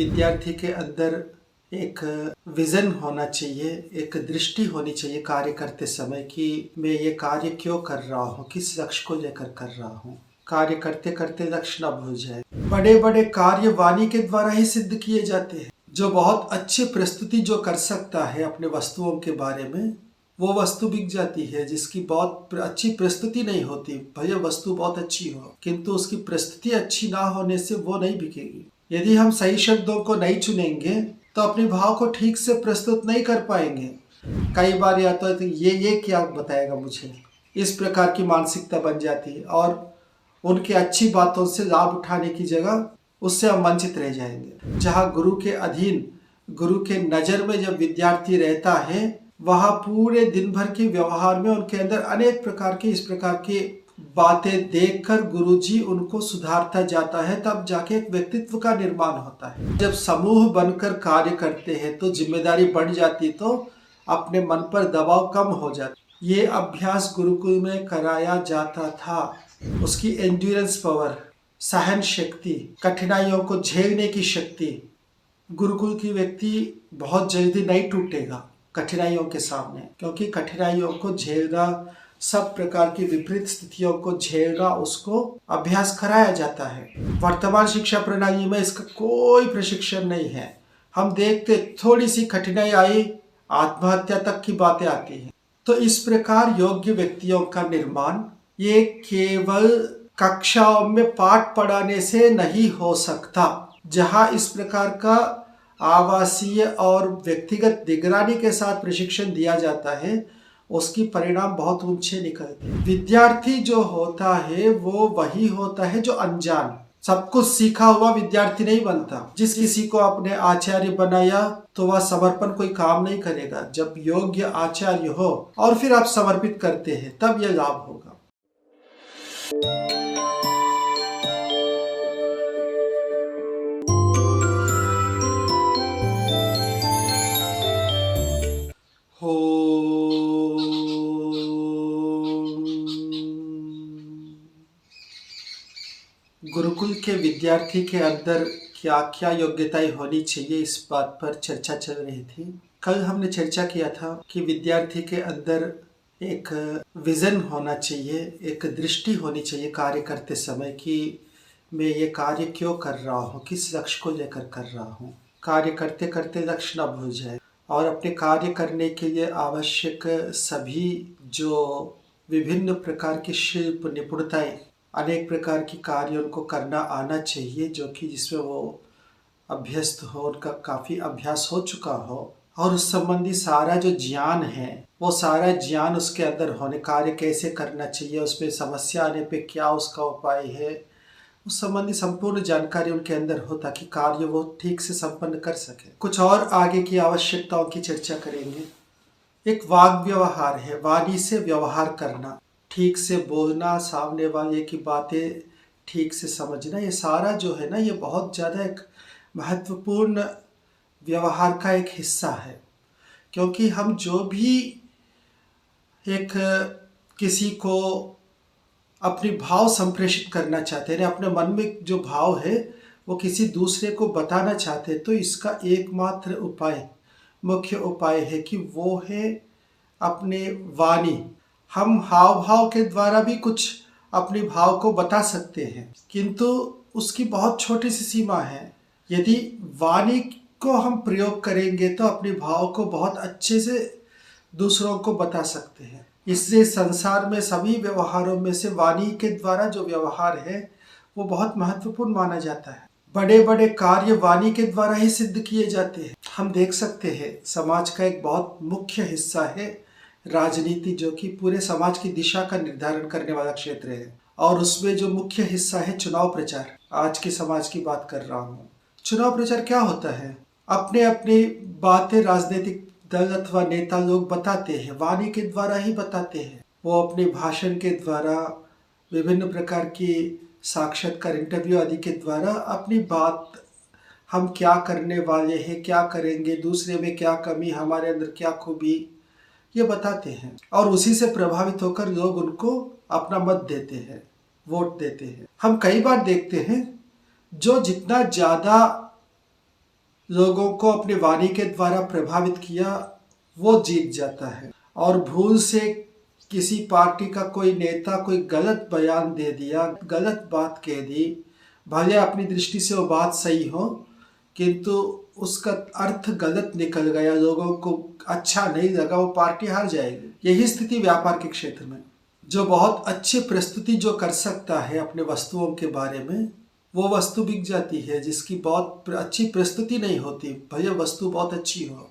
विद्यार्थी के अंदर एक विजन होना चाहिए, एक दृष्टि होनी चाहिए कार्य करते समय कि मैं ये कार्य क्यों कर रहा हूँ, किस लक्ष्य को लेकर कर रहा हूँ। कार्य करते करते लक्ष्य न भूल जाए। बड़े बड़े कार्य वाणी के द्वारा ही सिद्ध किए जाते हैं। जो बहुत अच्छी प्रस्तुति जो कर सकता है अपने वस्तुओं के बारे में, वो वस्तु बिक जाती है। जिसकी बहुत अच्छी प्रस्तुति नहीं होती, भले वस्तु बहुत अच्छी हो, किंतु उसकी प्रस्तुति अच्छी ना होने से वो नहीं बिकेगी। यदि हम सही शब्दों को नहीं चुनेंगे तो अपने भाव को ठीक से प्रस्तुत नहीं कर पाएंगे। कई बार या तो ये क्या बताएगा मुझे, इस प्रकार की मानसिकता बन जाती है और उनकी अच्छी बातों से लाभ उठाने की जगह उससे हम वंचित रह जाएंगे। जहाँ गुरु के अधीन, गुरु के नज़र में जब विद्यार्थी रहता है, वहाँ पूरे दिन भर के व्यवहार में उनके अंदर अनेक प्रकार के इस प्रकार के बातें देखकर गुरुजी उनको सुधारता जाता है। तब जाके एक व्यक्तित्व का निर्माण होता है। जब समूह बनकर कार्य करते हैं तो जिम्मेदारी बढ़ जाती, तो अपने मन पर दबाव कम हो जाता। ये अभ्यास गुरुकुल में कराया जाता था। उसकी एंड्योरेंस पावर, सहन शक्ति, कठिनाइयों को झेलने की शक्ति। गुरुकुल की व्यक्ति बहुत जल्दी नहीं टूटेगा कठिनाइयों के सामने, क्योंकि कठिनाइयों को झेलना, सब प्रकार की विपरीत स्थितियों को झेलना उसको अभ्यास कराया जाता है। वर्तमान शिक्षा प्रणाली में इसका कोई प्रशिक्षण नहीं है। हम देखते थोड़ी सी कठिनाई आई, आत्महत्या तक की बातें आती हैं। तो इस प्रकार योग्य व्यक्तियों का निर्माण ये केवल कक्षाओं में पाठ पढ़ाने से नहीं हो सकता। जहाँ इस प्रकार का आवासीय और व्यक्तिगत निगरानी के साथ प्रशिक्षण दिया जाता है, उसकी परिणाम बहुत ऊंचे निकलते हैं। विद्यार्थी जो होता है वो वही होता है जो अनजान, सब कुछ सीखा हुआ विद्यार्थी नहीं बनता। जिस किसी को अपने आचार्य बनाया तो वह समर्पण कोई काम नहीं करेगा। जब योग्य आचार्य हो और फिर आप समर्पित करते हैं, तब यह लाभ होगा। गुरुकुल के विद्यार्थी के अंदर क्या क्या योग्यताएं होनी चाहिए, इस बात पर चर्चा चल रही थी। कल हमने चर्चा किया था कि विद्यार्थी के अंदर एक विजन होना चाहिए, एक दृष्टि होनी चाहिए कार्य करते समय कि मैं ये कार्य क्यों कर रहा हूँ, किस लक्ष्य को लेकर कर रहा हूँ। कार्य करते करते लक्ष्य न भूल जाए और अपने कार्य करने के लिए आवश्यक सभी जो विभिन्न प्रकार की शिल्प निपुणताएं, अनेक प्रकार की कार्य उनको करना आना चाहिए, जो कि जिसमें वो अभ्यस्त हो, उनका काफ़ी अभ्यास हो चुका हो और उस संबंधी सारा जो ज्ञान है वो सारा ज्ञान उसके अंदर होने, कार्य कैसे करना चाहिए, उसमें समस्या आने पे क्या उसका उपाय है, उस संबंधी संपूर्ण जानकारी उनके अंदर हो ताकि कार्य वो ठीक से संपन्न कर सके। कुछ और आगे की आवश्यकताओं की चर्चा करेंगे। एक वाग व्यवहार है, वाणी से व्यवहार करना, ठीक से बोलना, सामने वाले की बातें ठीक से समझना, ये सारा जो है ना, ये बहुत ज़्यादा एक महत्वपूर्ण व्यवहार का एक हिस्सा है। क्योंकि हम जो भी एक किसी को अपनी भाव संप्रेषित करना चाहते हैं, अपने मन में जो भाव है वो किसी दूसरे को बताना चाहते हैं, तो इसका एकमात्र उपाय, मुख्य उपाय है कि वो है अपने वाणी। हम हाव भाव के द्वारा भी कुछ अपने भाव को बता सकते हैं, किंतु उसकी बहुत छोटी सी सीमा है। यदि वाणी को हम प्रयोग करेंगे तो अपने भाव को बहुत अच्छे से दूसरों को बता सकते हैं। इसलिए संसार में सभी व्यवहारों में से वाणी के द्वारा जो व्यवहार है वो बहुत महत्वपूर्ण माना जाता है। बड़े बड़े कार्य वाणी के द्वारा ही सिद्ध किए जाते हैं। हम देख सकते हैं समाज का एक बहुत मुख्य हिस्सा है राजनीति, जो कि पूरे समाज की दिशा का निर्धारण करने वाला क्षेत्र है, और उसमें जो मुख्य हिस्सा है चुनाव प्रचार। आज के समाज की बात कर रहा हूँ। चुनाव प्रचार क्या होता है? अपने अपनी बातें राजनीतिक दल अथवा नेता लोग बताते हैं, वाणी के द्वारा ही बताते हैं। वो अपने भाषण के द्वारा, विभिन्न प्रकार की साक्षात्कार, इंटरव्यू आदि के द्वारा अपनी बात, हम क्या करने वाले हैं, क्या करेंगे, दूसरे में क्या कमी, हमारे अंदर क्या खूबी, ये बताते हैं। और उसी से प्रभावित होकर लोग उनको अपना मत देते हैं, वोट देते हैं। हम कई बार देखते हैं जो जितना ज़्यादा लोगों को अपनी वाणी के द्वारा प्रभावित किया, वो जीत जाता है। और भूल से किसी पार्टी का कोई नेता कोई गलत बयान दे दिया, गलत बात कह दी, भले अपनी दृष्टि से वो बात सही हो, किंतु उसका अर्थ गलत निकल गया, लोगों को अच्छा नहीं लगा, वो पार्टी हार जाएगी। यही स्थिति व्यापार के क्षेत्र में। जो बहुत अच्छी प्रस्तुति जो कर सकता है अपने वस्तुओं के बारे में, वो वस्तु बिक जाती है। जिसकी बहुत अच्छी प्रस्तुति नहीं होती, भले वस्तु बहुत अच्छी हो,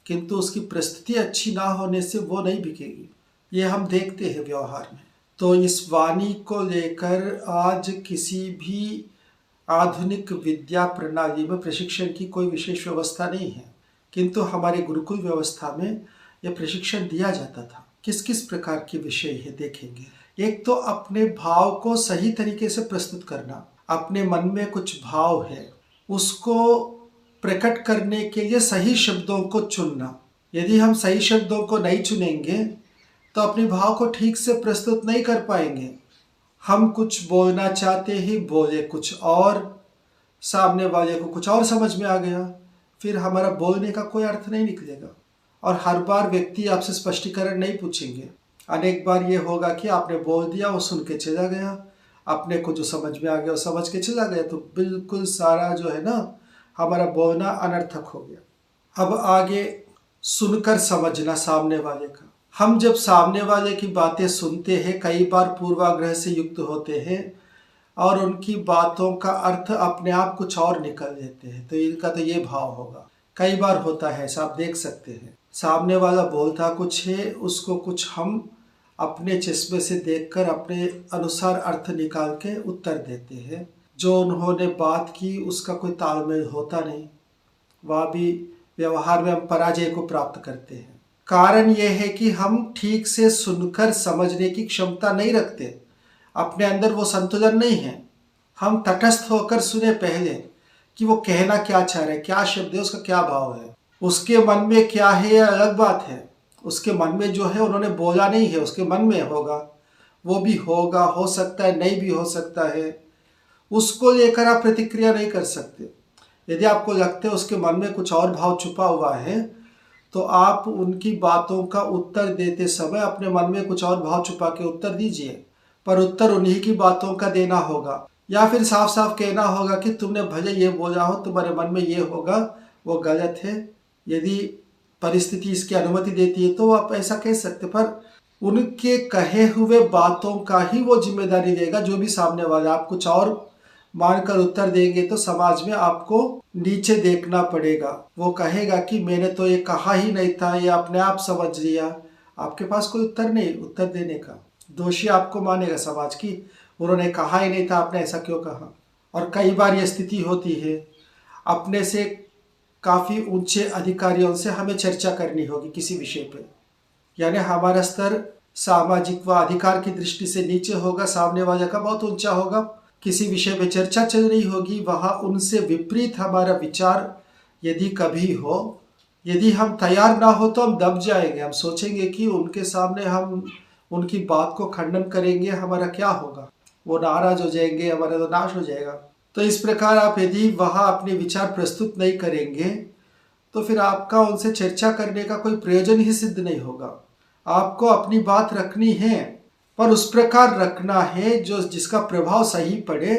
किंतु उसकी प्रस्तुति अच्छी ना होने से वो नहीं बिकेगी। ये हम देखते हैं व्यवहार में। तो इस वाणी को लेकर आज किसी भी आधुनिक विद्या प्रणाली में प्रशिक्षण की कोई विशेष व्यवस्था नहीं है, किंतु हमारे गुरुकुल व्यवस्था में यह प्रशिक्षण दिया जाता था। किस किस प्रकार के विषय है देखेंगे। एक तो अपने भाव को सही तरीके से प्रस्तुत करना। अपने मन में कुछ भाव है, उसको प्रकट करने के लिए सही शब्दों को चुनना। यदि हम सही शब्दों को नहीं चुनेंगे तो अपने भाव को ठीक से प्रस्तुत नहीं कर पाएंगे। हम कुछ बोलना चाहते ही बोले कुछ और, सामने वाले को कुछ और समझ में आ गया, फिर हमारा बोलने का कोई अर्थ नहीं निकलेगा। और हर बार व्यक्ति आपसे स्पष्टीकरण नहीं पूछेंगे। अनेक बार ये होगा कि आपने बोल दिया, वो सुन के चला गया, अपने को जो समझ में आ गया वो समझ के चला गया, तो बिल्कुल सारा जो है ना हमारा बोलना अनर्थक हो गया। अब आगे सुनकर समझना सामने वाले का। हम जब सामने वाले की बातें सुनते हैं, कई बार पूर्वाग्रह से युक्त होते हैं और उनकी बातों का अर्थ अपने आप कुछ और निकल लेते हैं, तो इनका तो ये भाव होगा। कई बार होता है ऐसा, आप देख सकते हैं। सामने वाला बोलता कुछ है, उसको कुछ हम अपने चश्मे से देखकर अपने अनुसार अर्थ निकाल के उत्तर देते हैं। जो उन्होंने बात की उसका कोई तालमेल होता नहीं, वह भी व्यवहार में हम पराजय को प्राप्त करते हैं। कारण यह है कि हम ठीक से सुनकर समझने की क्षमता नहीं रखते, अपने अंदर वो संतुलन नहीं है। हम तटस्थ होकर सुने पहले कि वो कहना क्या चाह रहे, क्या शब्द है, उसका क्या भाव है, उसके मन में क्या है, यह अलग बात है। उसके मन में जो है उन्होंने बोला नहीं है, उसके मन में होगा, वो भी होगा, हो सकता है नहीं भी हो सकता है। उसको लेकर आप प्रतिक्रिया नहीं कर सकते। यदि आपको लगता है उसके मन में कुछ और भाव छुपा हुआ है, तो आप उनकी बातों का उत्तर देते समय अपने मन में कुछ और भाव छुपा के उत्तर दीजिए, पर उत्तर उन्हीं की बातों का देना होगा। या फिर साफ साफ कहना होगा कि तुमने भले ये बोला हो, तुम्हारे मन में ये होगा, वो गलत है। यदि परिस्थिति इसकी अनुमति देती है तो आप ऐसा कह सकते, पर उनके कहे हुए बातों का ही वो जिम्मेदारी लेगा। जो भी सामने वाला, आप कुछ और मानकर उत्तर देंगे तो समाज में आपको नीचे देखना पड़ेगा। वो कहेगा कि मैंने तो ये कहा ही नहीं था, ये अपने आप समझ लिया। आपके पास कोई उत्तर नहीं उत्तर देने का। दोषी आपको मानेगा समाज की, उन्होंने कहा ही नहीं था, आपने ऐसा क्यों कहा। और कई बार ये स्थिति होती है, अपने से काफ़ी ऊंचे अधिकारियों से हमें चर्चा करनी होगी किसी विषय पे, यानी हमारा स्तर सामाजिक व अधिकार की दृष्टि से नीचे होगा, सामने वाले का बहुत ऊंचा होगा। किसी विषय पे चर्चा चल रही होगी, वहाँ उनसे विपरीत हमारा विचार यदि कभी हो, यदि हम तैयार ना हो तो हम दब जाएंगे। हम सोचेंगे कि उनके सामने हम उनकी बात को खंडन करेंगे, हमारा क्या होगा, वो नाराज हो जाएंगे, हमारा तो नाश हो जाएगा। तो इस प्रकार आप यदि वहाँ अपने विचार प्रस्तुत नहीं करेंगे तो फिर आपका उनसे चर्चा करने का कोई प्रयोजन ही सिद्ध नहीं होगा। आपको अपनी बात रखनी है, पर उस प्रकार रखना है जो जिसका प्रभाव सही पड़े,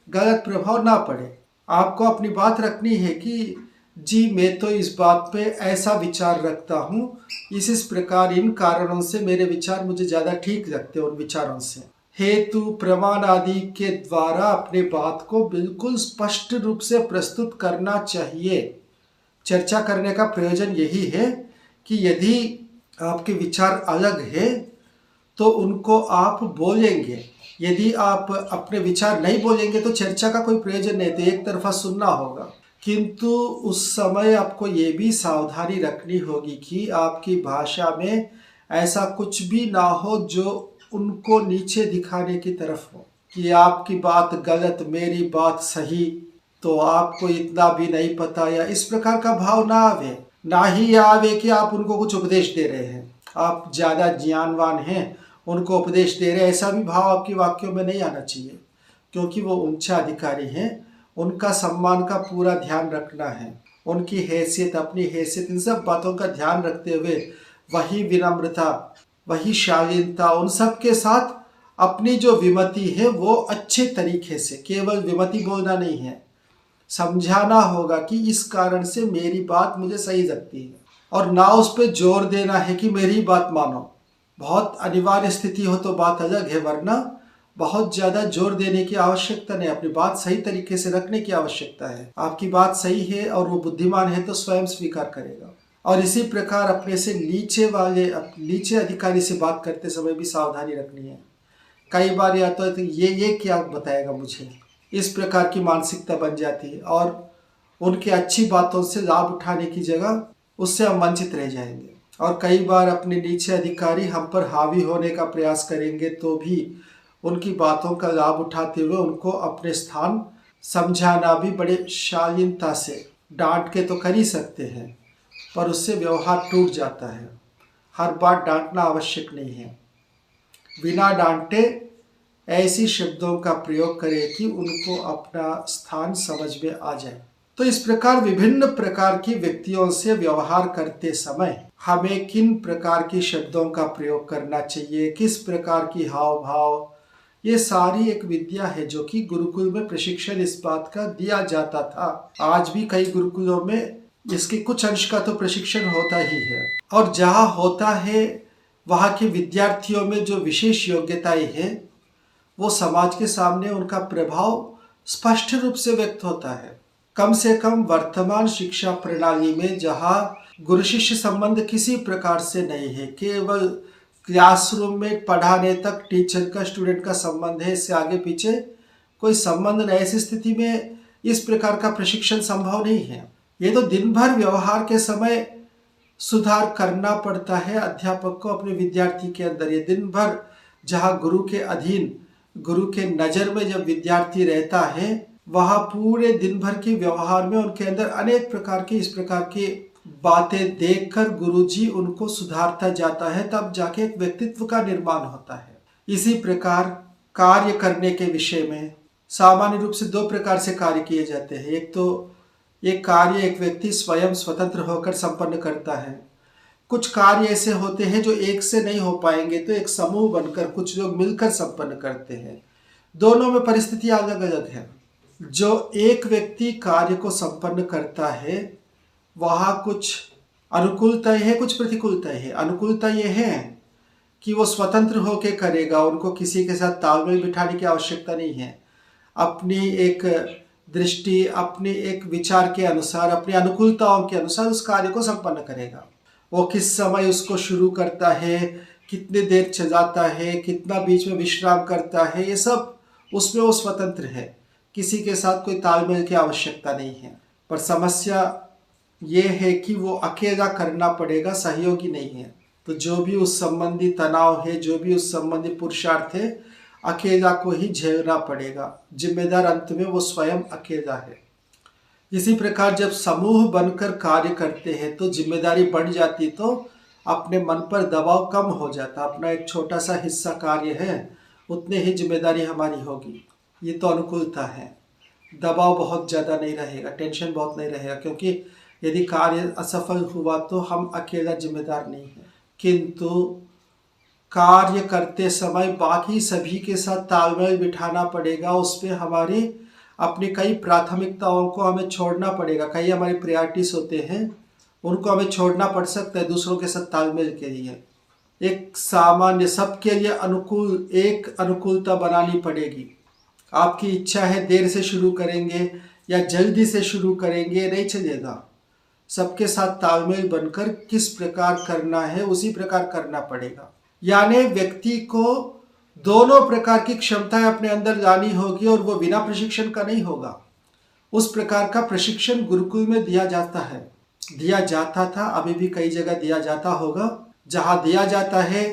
गलत प्रभाव ना पड़े। आपको अपनी बात रखनी है कि जी मैं तो इस बात पे ऐसा विचार रखता हूँ, इस प्रकार इन कारणों से मेरे विचार मुझे ज़्यादा ठीक लगते हैं। उन विचारों से हेतु प्रमाण आदि के द्वारा अपने बात को बिल्कुल स्पष्ट रूप से प्रस्तुत करना चाहिए। चर्चा करने का प्रयोजन यही है कि यदि आपके विचार अलग है तो उनको आप बोलेंगे। यदि आप अपने विचार नहीं बोलेंगे तो चर्चा का कोई प्रयोजन नहीं, तो एक तरफा सुनना होगा। किंतु उस समय आपको ये भी सावधानी रखनी होगी कि आपकी भाषा में ऐसा कुछ भी ना हो जो उनको नीचे दिखाने की तरफ हो, कि आपकी बात गलत, मेरी बात सही, तो आपको इतना भी नहीं पता, या इस प्रकार का भाव ना आवे। ना ही आवे कि आप उनको कुछ उपदेश दे रहे हैं, आप ज़्यादा ज्ञानवान हैं, उनको उपदेश दे रहे हैं, ऐसा भी भाव आपके वाक्यों में नहीं आना चाहिए। क्योंकि वो ऊंचा अधिकारी हैं, उनका सम्मान का पूरा ध्यान रखना है, उनकी हैसियत, अपनी हैसियत, इन सब बातों का ध्यान रखते हुए वही विनम्रता, वही शालीनता, उन सब के साथ अपनी जो विमति है वो अच्छे तरीके से, केवल विमति बोलना नहीं है, समझाना होगा कि इस कारण से मेरी बात मुझे सही लगती है, और ना उस पर जोर देना है कि मेरी बात मानो। बहुत अनिवार्य स्थिति हो तो बात अलग है, वरना बहुत ज़्यादा जोर देने की आवश्यकता नहीं, अपनी बात सही तरीके से रखने की आवश्यकता है। आपकी बात सही है और वो बुद्धिमान है तो स्वयं स्वीकार करेगा। और इसी प्रकार अपने से नीचे अधिकारी से बात करते समय भी सावधानी रखनी है। कई बार या तो ये क्या बताएगा मुझे, इस प्रकार की मानसिकता बन जाती है और उनके अच्छी बातों से लाभ उठाने की जगह उससे हम वंचित रह जाएंगे। और कई बार अपने नीचे अधिकारी हम पर हावी होने का प्रयास करेंगे तो भी उनकी बातों का लाभ उठाते हुए उनको अपने स्थान समझाना भी बड़े शालीनता से, डांट के तो कर ही सकते हैं पर उससे व्यवहार टूट जाता है। हर बार डांटना आवश्यक नहीं है। बिना डांटे ऐसी शब्दों का प्रयोग करें कि उनको अपना स्थान समझ में आ जाए। तो इस प्रकार विभिन्न प्रकार के व्यक्तियों से व्यवहार करते समय हमें किन प्रकार के शब्दों का प्रयोग करना चाहिए, किस प्रकार की हाव भाव, ये सारी एक विद्या है जो कि गुरुकुल में प्रशिक्षण इस बात का दिया जाता था। आज भी कई गुरुकुलों में इसके कुछ अंश का तो प्रशिक्षण होता ही है। और जहाँ होता है वहाँ के विद्यार्थियों में जो विशेष योग्यताएं हैं वो समाज के सामने उनका प्रभाव स्पष्ट रूप से व्यक्त होता है। कम से कम वर्तमान शिक्षा प्रणाली में जहाँ गुरु शिष्य संबंध किसी प्रकार से नहीं है, केवल क्लासरूम में पढ़ाने तक टीचर का स्टूडेंट का संबंध है, इससे आगे पीछे कोई संबंध नहीं। ऐसी स्थिति में इस प्रकार का प्रशिक्षण संभव नहीं है। ये तो दिन भर व्यवहार के समय सुधार करना पड़ता है अध्यापक को अपने विद्यार्थी के अंदर। ये दिन भर जहाँ गुरु के अधीन, गुरु के नज़र में जब विद्यार्थी रहता है, वहाँ पूरे दिन भर के व्यवहार में उनके अंदर अनेक प्रकार की इस प्रकार की बातें देखकर गुरुजी उनको सुधारता जाता है, तब जाके एक व्यक्तित्व का निर्माण होता है। इसी प्रकार कार्य करने के विषय में सामान्य रूप से दो प्रकार से कार्य किए जाते हैं। एक तो एक कार्य एक व्यक्ति स्वयं स्वतंत्र होकर संपन्न करता है। कुछ कार्य ऐसे होते हैं जो एक से नहीं हो पाएंगे तो एक समूह बनकर कुछ लोग मिलकर संपन्न करते हैं। दोनों में परिस्थिति अलग अलग है। जो एक व्यक्ति कार्य को संपन्न करता है वहाँ कुछ अनुकूलता है, कुछ प्रतिकूलता है। अनुकूलता ये है कि वो स्वतंत्र होकर करेगा, उनको किसी के साथ तालमेल बिठाने की आवश्यकता नहीं है। अपनी एक दृष्टि, अपने एक विचार के अनुसार, अपनी अनुकूलताओं के अनुसार उस कार्य को संपन्न करेगा। वो किस समय उसको शुरू करता है, कितनी देर चलाता है, कितना बीच में विश्राम करता है, ये सब उसमें वो स्वतंत्र है। किसी के साथ कोई तालमेल की आवश्यकता नहीं है। पर समस्या ये है कि वो अकेला करना पड़ेगा, सहयोगी नहीं है। तो जो भी उस संबंधी तनाव है, जो भी उस संबंधी पुरुषार्थ है, अकेला को ही झेलना पड़ेगा। जिम्मेदार अंत में वो स्वयं अकेला है। इसी प्रकार जब समूह बनकर कार्य करते हैं तो जिम्मेदारी बढ़ जाती, तो अपने मन पर दबाव कम हो जाता। अपना एक छोटा सा हिस्सा कार्य है, उतने ही जिम्मेदारी हमारी होगी। ये तो अनुकूलता है। दबाव बहुत ज़्यादा नहीं रहेगा, टेंशन बहुत नहीं रहेगा, क्योंकि यदि कार्य असफल हुआ तो हम अकेला जिम्मेदार नहीं हैं। किंतु कार्य करते समय बाकी सभी के साथ तालमेल बिठाना पड़ेगा। उस पर हमारी अपनी कई प्राथमिकताओं को हमें छोड़ना पड़ेगा। कई हमारी प्रायोरिटीज होते हैं, उनको हमें छोड़ना पड़ सकता है दूसरों के साथ तालमेल के लिए। एक सामान्य सबके लिए अनुकूल एक अनुकूलता बनानी पड़ेगी। आपकी इच्छा है देर से शुरू करेंगे या जल्दी से शुरू करेंगे, नहीं चलेगा। सबके साथ तालमेल बनकर किस प्रकार करना है उसी प्रकार करना पड़ेगा। यानी व्यक्ति को दोनों प्रकार की क्षमताएं अपने अंदर लानी होगी और वो बिना प्रशिक्षण का नहीं होगा। उस प्रकार का प्रशिक्षण गुरुकुल में दिया जाता है, दिया जाता था, अभी भी कई जगह दिया जाता होगा। जहाँ दिया जाता है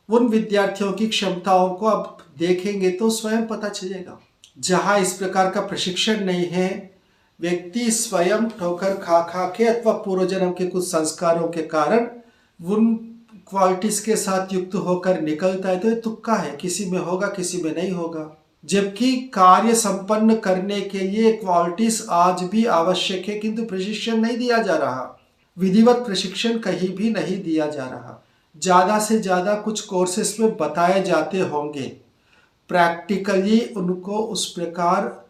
उन विद्यार्थियों की क्षमताओं को अब देखेंगे तो स्वयं पता चलेगा। जहाँ इस प्रकार का प्रशिक्षण नहीं है, व्यक्ति स्वयं ठोकर खा खा के अथवा पूर्व जन्म के कुछ संस्कारों के कारण उन क्वालिटीज के साथ युक्त होकर निकलता है तो ये तुक्का है, किसी में होगा किसी में नहीं होगा। जबकि कार्य संपन्न करने के लिए क्वालिटीज आज भी आवश्यक है, किंतु प्रशिक्षण नहीं दिया जा रहा। विधिवत प्रशिक्षण कहीं भी नहीं दिया जा रहा। ज़्यादा से ज़्यादा कुछ कोर्सेस में बताए जाते होंगे, प्रैक्टिकली उनको उस प्रकार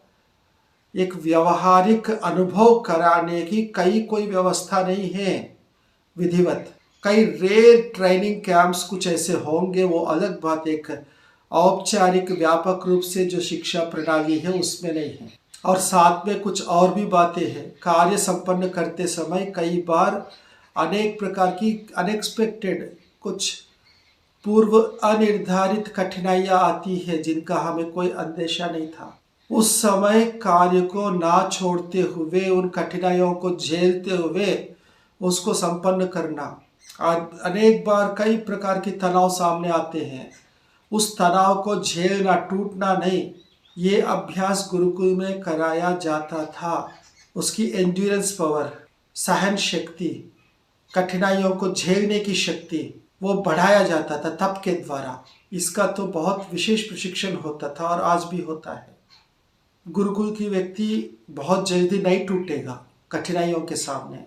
एक व्यवहारिक अनुभव कराने की कोई व्यवस्था नहीं है विधिवत। कई रेयर ट्रेनिंग कैंप्स कुछ ऐसे होंगे, वो अलग बात। एक औपचारिक व्यापक रूप से जो शिक्षा प्रणाली है उसमें नहीं है। और साथ में कुछ और भी बातें हैं। कार्य संपन्न करते समय कई बार अनेक प्रकार की अनएक्सपेक्टेड, कुछ पूर्व अनिर्धारित कठिनाइयाँ आती है जिनका हमें कोई अंदेशा नहीं था। उस समय कार्य को ना छोड़ते हुए, उन कठिनाइयों को झेलते हुए उसको संपन्न करना। अनेक बार कई प्रकार के तनाव सामने आते हैं, उस तनाव को झेलना, टूटना नहीं, ये अभ्यास गुरुकुल में कराया जाता था। उसकी एंड्योरेंस पावर, सहन शक्ति, कठिनाइयों को झेलने की शक्ति, वो बढ़ाया जाता था तप के द्वारा। इसका तो बहुत विशेष प्रशिक्षण होता था और आज भी होता है। गुरुकुल की व्यक्ति बहुत जल्दी नहीं टूटेगा कठिनाइयों के सामने,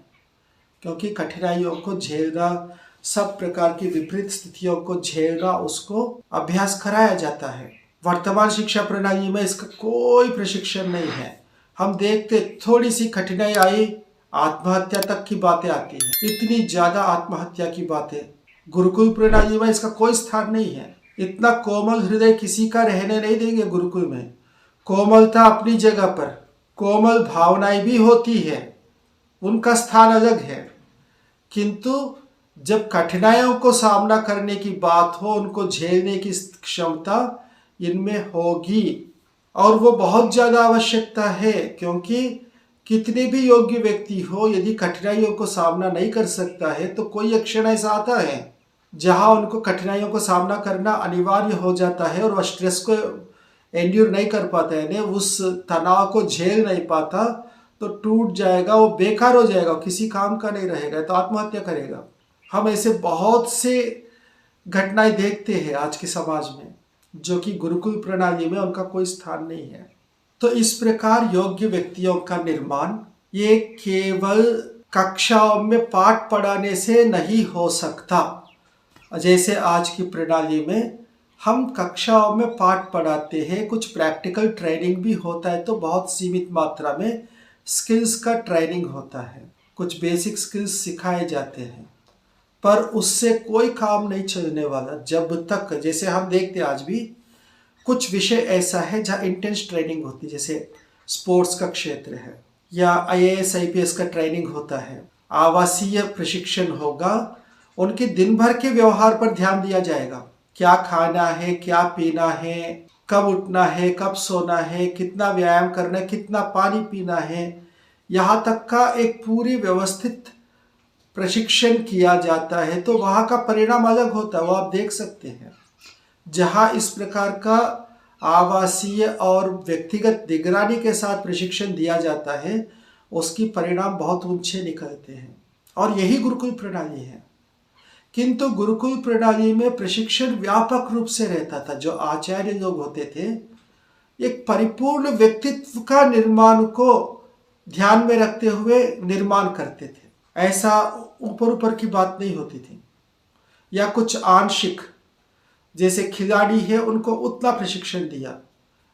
क्योंकि कठिनाइयों को झेलना, सब प्रकार की विपरीत स्थितियों को झेलना, उसको अभ्यास कराया जाता है। वर्तमान शिक्षा प्रणाली में इसका कोई प्रशिक्षण नहीं है। हम देखते थोड़ी सी कठिनाई आई, आत्महत्या तक की बातें आती हैं। इतनी ज़्यादा आत्महत्या की बातें। गुरुकुल प्रणाली में इसका कोई स्थान नहीं है। इतना कोमल हृदय किसी का रहने नहीं देंगे गुरुकुल में। कोमलता अपनी जगह पर, कोमल भावनाएं भी होती है, उनका स्थान अलग है, किंतु जब कठिनाइयों को सामना करने की बात हो, उनको झेलने की क्षमता इनमें होगी। और वो बहुत ज़्यादा आवश्यकता है, क्योंकि कितने भी योग्य व्यक्ति हो, यदि कठिनाइयों को सामना नहीं कर सकता है तो कोई एक क्षण ऐसा आता है जहां उनको कठिनाइयों को सामना करना अनिवार्य हो जाता है और वह स्ट्रेस को एंड्योर नहीं कर पाता है, उस तनाव को झेल नहीं पाता, तो टूट जाएगा, वो बेकार हो जाएगा, किसी काम का नहीं रहेगा, तो आत्महत्या करेगा। हम ऐसे बहुत से घटनाएं देखते हैं आज के समाज में, जो कि गुरुकुल प्रणाली में उनका कोई स्थान नहीं है। तो इस प्रकार योग्य व्यक्तियों का निर्माण ये केवल कक्षाओं में पाठ पढ़ाने से नहीं हो सकता। जैसे आज की प्रणाली में हम कक्षाओं में पाठ पढ़ाते हैं, कुछ प्रैक्टिकल ट्रेनिंग भी होता है, तो बहुत सीमित मात्रा में स्किल्स का ट्रेनिंग होता है, कुछ बेसिक स्किल्स सिखाए जाते हैं, पर उससे कोई काम नहीं चलने वाला जब तक, जैसे हम देखते आज भी कुछ विषय ऐसा है जहाँ इंटेंस ट्रेनिंग होती है, जैसे स्पोर्ट्स का क्षेत्र है, या IAS IPS का ट्रेनिंग होता है, आवासीय प्रशिक्षण होगा, उनके दिन भर के व्यवहार पर ध्यान दिया जाएगा। क्या खाना है, क्या पीना है, कब उठना है, कब सोना है, कितना व्यायाम करना है, कितना पानी पीना है, यहाँ तक का एक पूरी व्यवस्थित प्रशिक्षण किया जाता है। तो वहाँ का परिणाम अलग होता है, वो आप देख सकते हैं। जहाँ इस प्रकार का आवासीय और व्यक्तिगत निगरानी के साथ प्रशिक्षण दिया जाता है, उसकी परिणाम बहुत ऊंचे निकलते हैं, और यही गुरुकुल प्रणाली है। किंतु गुरुकुल प्रणाली में प्रशिक्षण व्यापक रूप से रहता था। जो आचार्य लोग होते थे, एक परिपूर्ण व्यक्तित्व का निर्माण को ध्यान में रखते हुए निर्माण करते थे। ऐसा ऊपर ऊपर की बात नहीं होती थी, या कुछ आंशिक, जैसे खिलाड़ी है उनको उतना प्रशिक्षण दिया,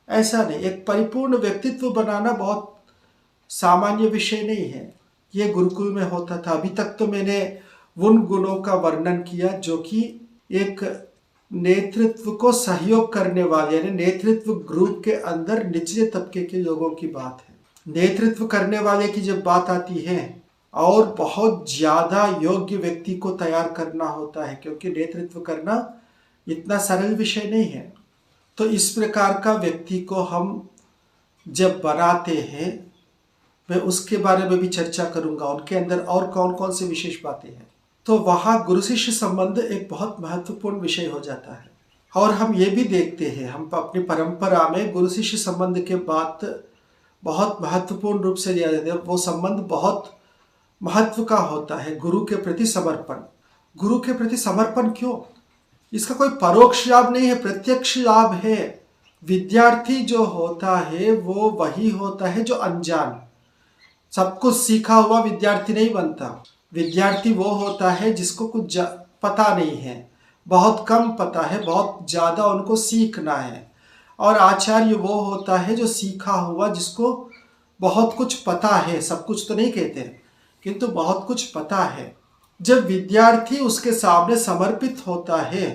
ऐसा नहीं। एक परिपूर्ण व्यक्तित्व बनाना बहुत सामान्य विषय नहीं है, ये गुरुकुल में होता था। अभी तक तो मैंने उन गुणों का वर्णन किया जो कि एक नेतृत्व को सहयोग करने वाले, यानी नेतृत्व ग्रुप के अंदर निचले तबके के लोगों की बात है। नेतृत्व करने वाले की जब बात आती है, और बहुत ज़्यादा योग्य व्यक्ति को तैयार करना होता है, क्योंकि नेतृत्व करना इतना सरल विषय नहीं है। तो इस प्रकार का व्यक्ति को हम जब बनाते हैं, मैं उसके बारे में भी चर्चा करूंगा, उनके अंदर और कौन कौन से विशेष बातें हैं। तो वहाँ गुरु शिष्य संबंध एक बहुत महत्वपूर्ण विषय हो जाता है। और हम ये भी देखते हैं, हम अपनी परंपरा में गुरु शिष्य संबंध के बात बहुत महत्वपूर्ण रूप से लिया जाता है। वो संबंध बहुत महत्व का होता है। गुरु के प्रति समर्पण, गुरु के प्रति समर्पण क्यों? इसका कोई परोक्ष लाभ नहीं है, प्रत्यक्ष लाभ है। विद्यार्थी जो होता है वो वही होता है जो अनजान, सब कुछ सीखा हुआ विद्यार्थी नहीं बनता। विद्यार्थी वो होता है जिसको कुछ पता नहीं है, बहुत कम पता है, बहुत ज़्यादा उनको सीखना है। और आचार्य वो होता है जो सीखा हुआ, जिसको बहुत कुछ पता है, सब कुछ तो नहीं कहते किंतु बहुत कुछ पता है। जब विद्यार्थी उसके सामने समर्पित होता है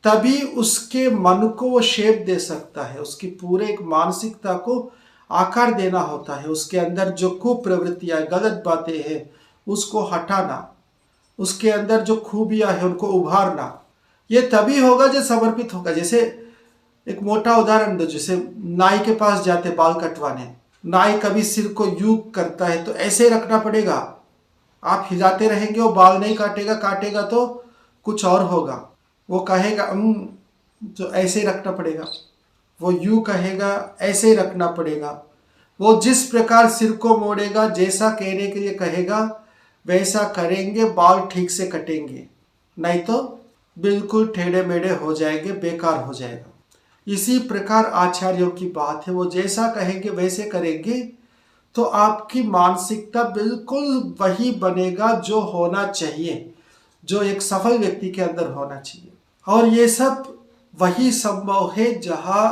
तभी उसके मन को वो शेप दे सकता है, उसकी पूरे एक मानसिकता को आकार देना होता है। उसके अंदर जो कुप्रवृत्तियाँ, गलत बातें हैं उसको हटाना, उसके अंदर जो खूबियाँ हैं उनको उभारना, ये तभी होगा जब समर्पित होगा। जैसे एक मोटा उदाहरण दो, जैसे नाई के पास जाते बाल कटवाने, नाई कभी सिर को यूं करता है तो ऐसे रखना पड़ेगा, आप हिलाते रहेंगे वो बाल नहीं काटेगा, काटेगा तो कुछ और होगा। वो कहेगा तो ऐसे ही रखना पड़ेगा, वो यूं कहेगा ऐसे ही रखना पड़ेगा। वो जिस प्रकार सिर को मोड़ेगा, जैसा कहने के लिए कहेगा वैसा करेंगे, बाल ठीक से कटेंगे, नहीं तो बिल्कुल टेढ़े मेढ़े हो जाएंगे, बेकार हो जाएगा। इसी प्रकार आचार्यों की बात है, वो जैसा कहेंगे वैसे करेंगे तो आपकी मानसिकता बिल्कुल वही बनेगा जो होना चाहिए, जो एक सफल व्यक्ति के अंदर होना चाहिए। और ये सब वही संभव है जहाँ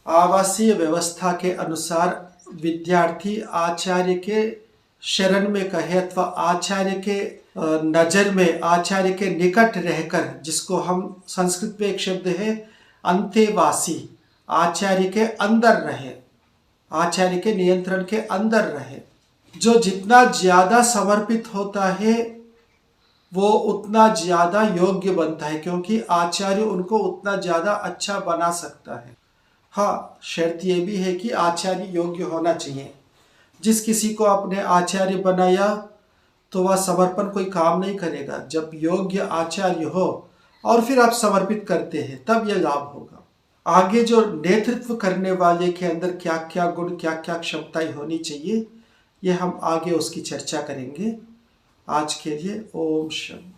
आवासीय व्यवस्था के अनुसार विद्यार्थी आचार्य के शरण में कहे अथवा आचार्य के नज़र में, आचार्य के निकट रहकर, जिसको हम संस्कृत में एक शब्द है अंतेवासी, आचार्य के अंदर रहे, आचार्य के नियंत्रण के अंदर रहे। जो जितना ज़्यादा समर्पित होता है वो उतना ज़्यादा योग्य बनता है, क्योंकि आचार्य उनको उतना ज़्यादा अच्छा बना सकता है। हाँ, शर्त ये भी है कि आचार्य योग्य होना चाहिए। जिस किसी को आपने आचार्य बनाया तो वह समर्पण कोई काम नहीं करेगा। जब योग्य आचार्य हो और फिर आप समर्पित करते हैं तब यह लाभ होगा। आगे जो नेतृत्व करने वाले के अंदर क्या क्या गुण, क्या क्या क्षमताएं होनी चाहिए, ये हम आगे उसकी चर्चा करेंगे। आज के लिए ओम शांति।